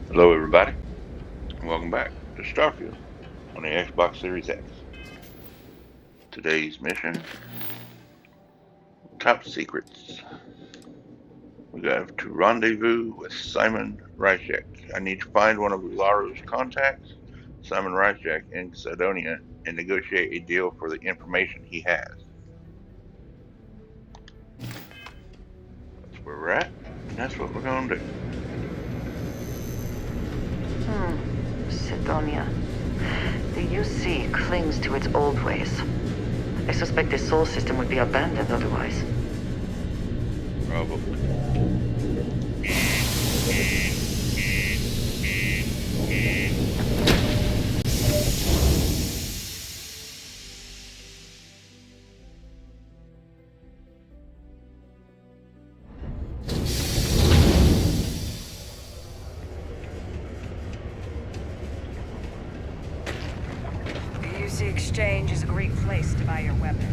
Hello, everybody, and welcome back to Starfield on the Xbox Series X. Today's mission: Top Secrets. We have to rendezvous with Simon Rychek. I need to find one of Ularu's contacts, Simon Rychek, in Cydonia, and negotiate a deal for the information he has. That's where we're at, and that's what we're going to do. Cydonia. The UC clings to its old ways. I suspect the soul system would be abandoned otherwise. Probably. The UC Exchange is a great place to buy your weapons.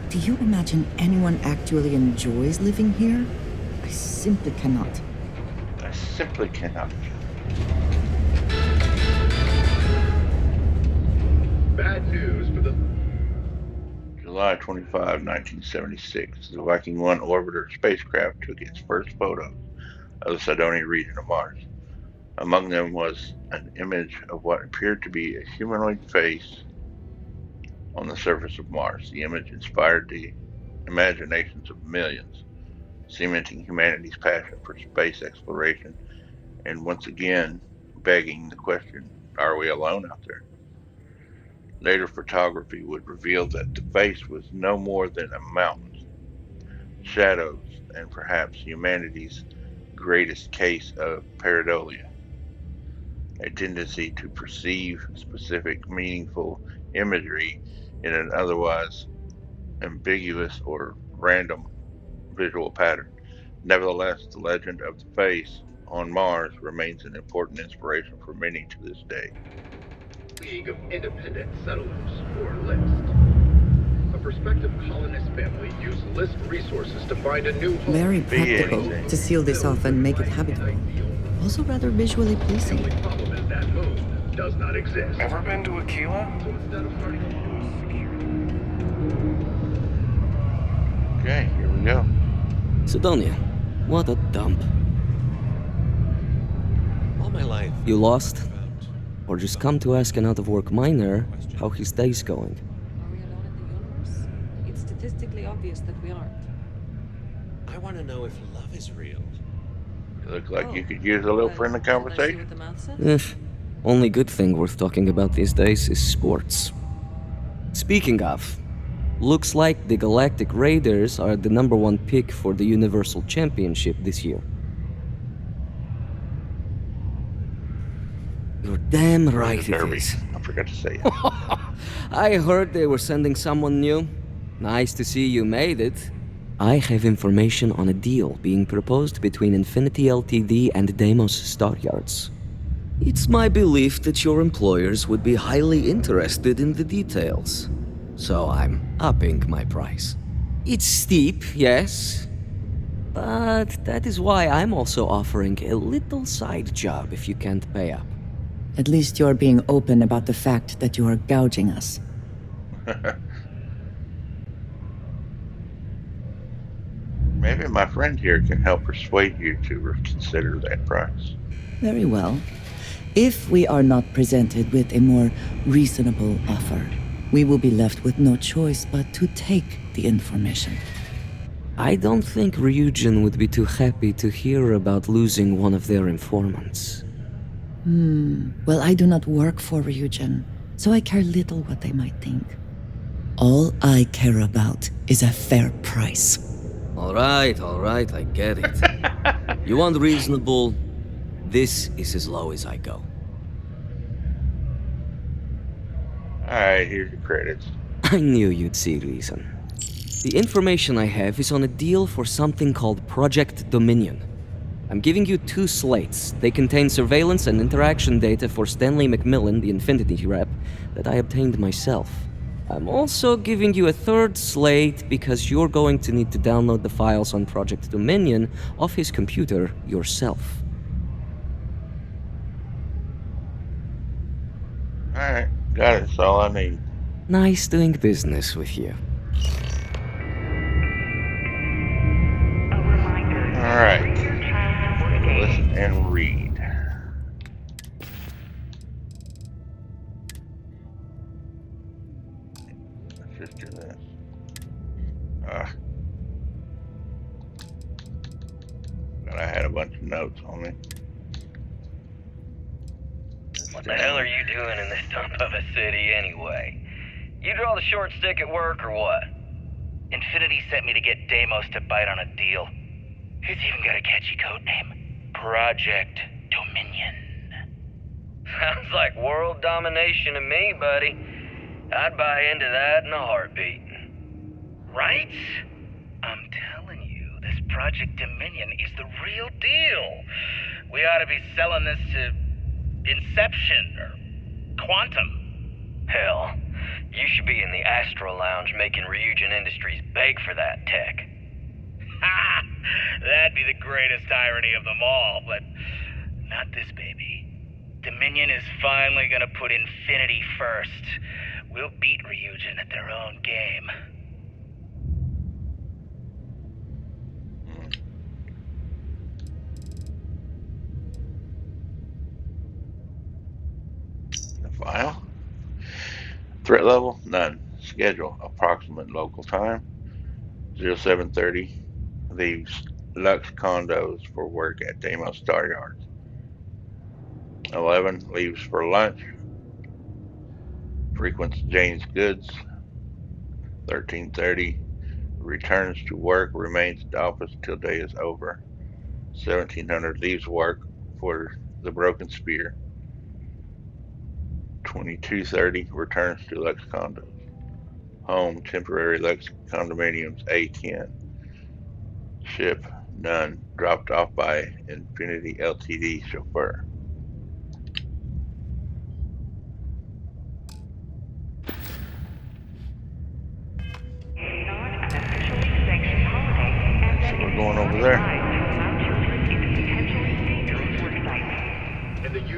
Do you imagine anyone actually enjoys living here? I simply cannot. I simply cannot. Bad news for the July 25, 1976, the Viking 1 orbiter spacecraft took its first photos of the Cydonia region of Mars. Among them was an image of what appeared to be a humanoid face on the surface of Mars. The image inspired the imaginations of millions, cementing humanity's passion for space exploration and once again begging the question, are we alone out there? Later photography would reveal that the face was no more than a mountain, shadows, and perhaps humanity's greatest case of pareidolia, a tendency to perceive specific meaningful imagery in an otherwise ambiguous or random visual pattern. Nevertheless, the legend of the face on Mars remains an important inspiration for many to this day. League of Independent Settlers, or LIST. A prospective colonist family used LIST resources to find a new home. Very Be practical anything. to seal this off and make it habitable. Also rather visually The pleasing. only problem is that moon does not exist. Ever been to Aquila? So instead of starting Okay, here we go. Cydonia, what a dump. All my life. You lost? Or just come to ask an out-of-work miner how his day's going? Are we alone in the universe? It's statistically obvious that we aren't. I want to know if love is real. You look like you could use a little friendly Should I see conversation. what the math says? Only good thing worth talking about these days is sports. Speaking of, looks like the Galactic Raiders are the #1 pick for the Universal Championship this year. You're damn right it Derby. is. I forgot to say it. I heard they were sending someone new. Nice to see you made it. I have information on a deal being proposed between Infinity Ltd and Deimos Staryards. It's my belief that your employers would be highly interested in the details. So I'm upping my price. It's steep, yes. But that is why I'm also offering a little side job if you can't pay up. At least you're being open about the fact that you are gouging us. Maybe my friend here can help persuade you to reconsider that price. Very well. If we are not presented with a more reasonable offer, we will be left with no choice but to take the information. I don't think Ryujin would be too happy to hear about losing one of their informants. Well, I do not work for Ryujin, so I care little what they might think. All I care about is a fair price. All right, I get it. You want reasonable? This is as low as I go. Alright, here's your credits. I knew you'd see reason. The information I have is on a deal for something called Project Dominion. I'm giving you 2 slates. They contain surveillance and interaction data for Stanley McMillan, the Infinity rep, that I obtained myself. I'm also giving you a third slate because you're going to need to download the files on Project Dominion off his computer yourself. Alright, got it. That's all I need. Nice doing business with you. Alright. Listen and read. Let's just do this. But I had a bunch of notes on me. What the hell are you doing in this dump of a city anyway? You draw the short stick at work or what? Infinity sent me to get Deimos to bite on a deal. He's even got a catchy code name. Project Dominion. Sounds like world domination to me, buddy. I'd buy into that in a heartbeat. Right? I'm telling you, this Project Dominion is the real deal. We ought to be selling this to Inception or Quantum. Hell, you should be in the Astro Lounge making Ryujin Industries beg for that tech. Ha! That'd be the greatest irony of them all, but not this baby. Dominion is finally gonna put Infinity first. We'll beat Ryujin at their own game. The file. Threat level, none. Schedule, approximate local time, 0730. Leaves Lux condos for work at Deimos Star Yards. 11. Leaves for lunch. Frequents Jane's Goods. 1330. Returns to work, remains at the office until day is over. 1700. Leaves work for the Broken Spear. 2230. Returns to Lux condos. Home, temporary Lux condominiums, A10. Ship, none. Dropped off by Infinity Ltd. chauffeur. So we're going over there.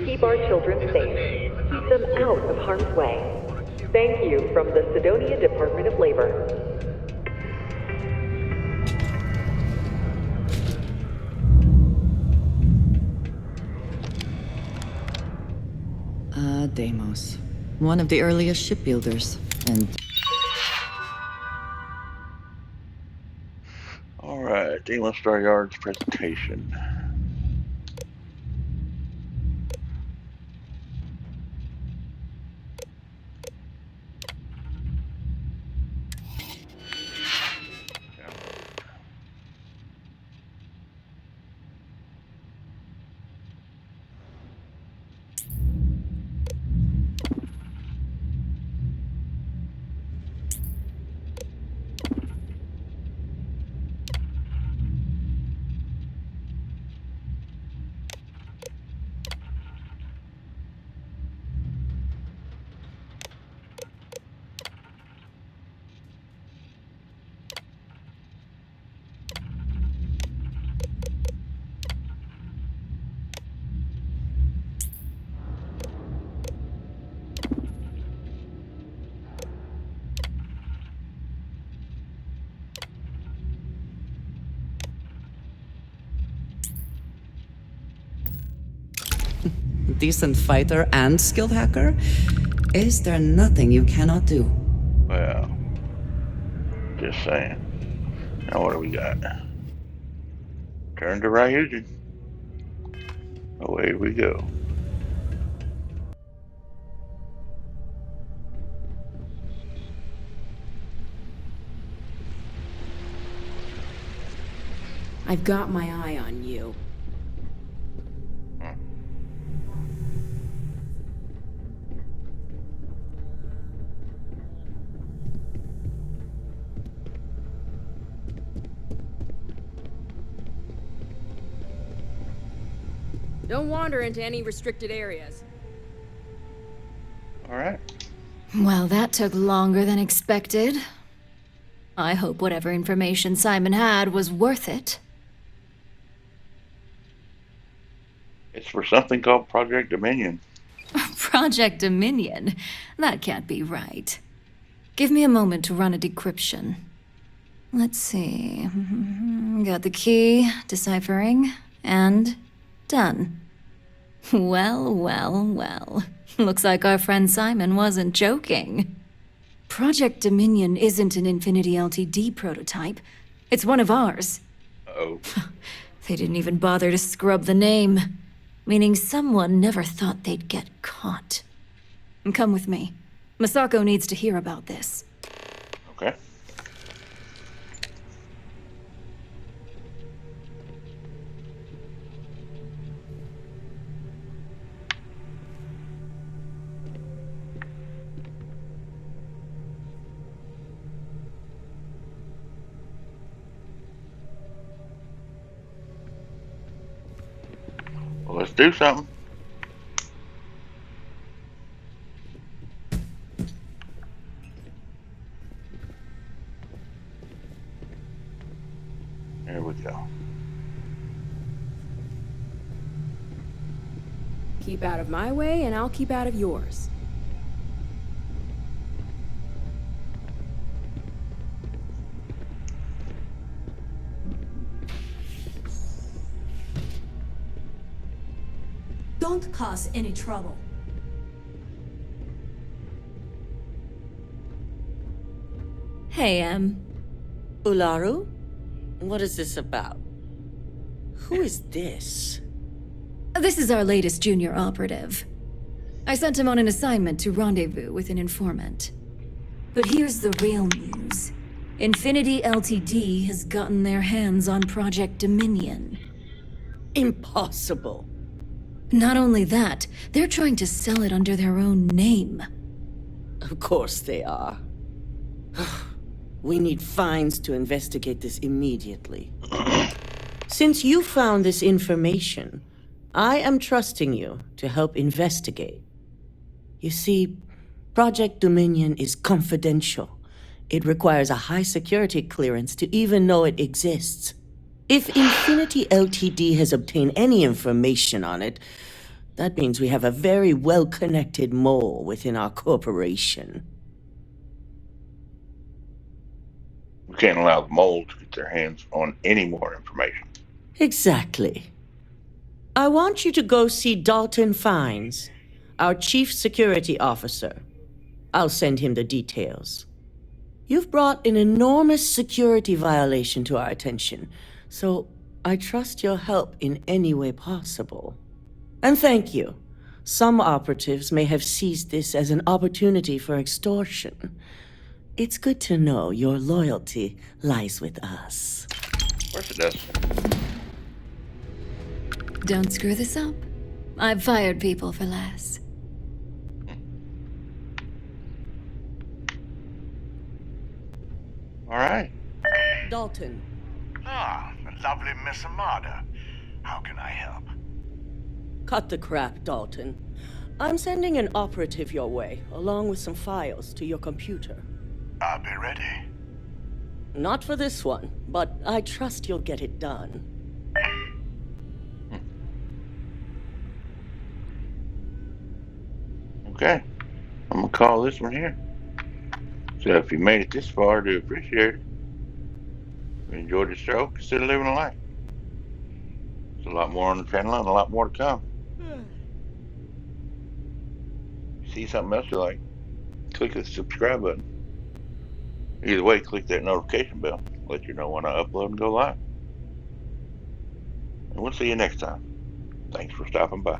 Keep our children safe. Keep them out of harm's way. Thank you from the Sidonia Department of Labor. Deimos. One of the earliest shipbuilders, and... Alright, Deimos Star Yards presentation. decent fighter and skilled hacker? Is there nothing you cannot do? Well, just saying. Now what do we got? Turn to Ryujin. Away we go. I've got my eye on you. Don't wander into any restricted areas. All right. Well, that took longer than expected. I hope whatever information Simon had was worth it. It's for something called Project Dominion. Project Dominion? That can't be right. Give me a moment to run a decryption. Let's see. Got the key, deciphering, and done. Well, well, well. Looks like our friend Simon wasn't joking. Project Dominion isn't an Infinity Ltd prototype. It's one of ours. Uh-oh. They didn't even bother to scrub the name, meaning someone never thought they'd get caught. And come with me. Masako needs to hear about this. Okay. Well, let's do something. There we go. Keep out of my way, and I'll keep out of yours. Don't cause any trouble. Hey, Em. Ularu? What is this about? Who is this? This is our latest junior operative. I sent him on an assignment to rendezvous with an informant. But here's the real news. Infinity Ltd has gotten their hands on Project Dominion. Impossible. Not only that, they're trying to sell it under their own name. Of course they are. We need fines to investigate this immediately. Since you found this information, I am trusting you to help investigate. You see, Project Dominion is confidential. It requires a high security clearance to even know it exists. If Infinity Ltd has obtained any information on it, that means we have a very well-connected mole within our corporation. We can't allow the mole to get their hands on any more information. Exactly. I want you to go see Dalton Fines, our chief security officer. I'll send him the details. You've brought an enormous security violation to our attention, so I trust your help in any way possible. And thank you. Some operatives may have seized this as an opportunity for extortion. It's good to know your loyalty lies with us. Of course it does. Don't screw this up. I've fired people for less. All right. Dalton. Ah, the lovely Miss Amada. How can I help? Cut the crap, Dalton. I'm sending an operative your way, along with some files to your computer. I'll be ready. Not for this one, but I trust you'll get it done. Okay. I'm gonna call this one here. So if you made it this far, I do appreciate it. If you enjoyed the show, consider living a life. There's a lot more on the channel and a lot more to come. See something else you like, click the subscribe button. Either way, click that notification bell. Let you know when I upload and go live. And we'll see you next time. Thanks for stopping by.